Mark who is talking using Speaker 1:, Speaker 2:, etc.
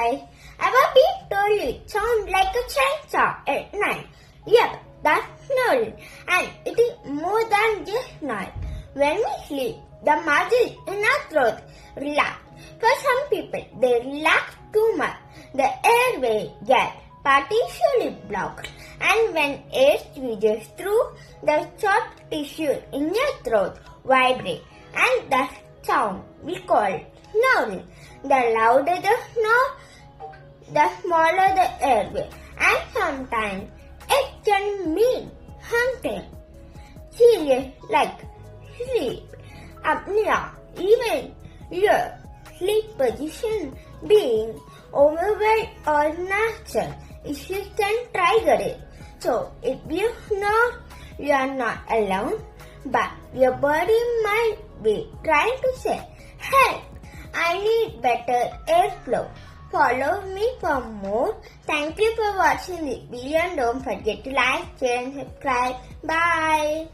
Speaker 1: Bye. Ever been told you sound like a chainsaw at night? Yep, that's snoring, and it is more than just noise. When we sleep, the muscles in our throat relax. For some people, they relax too much. The airway gets partially blocked, and when air squeezes through, the soft tissue in your throat vibrates, and the sound we call snoring. The louder the snore, the smaller the airway, and sometimes it can mean something serious like sleep apnea, even your sleep position being overwhelmed or natural issues can trigger it. So if you snore, you are not alone, but your body might be trying to say, "Help! I need better airflow." Follow me for more. Thank you for watching this video and don't forget to like, share and subscribe. Bye.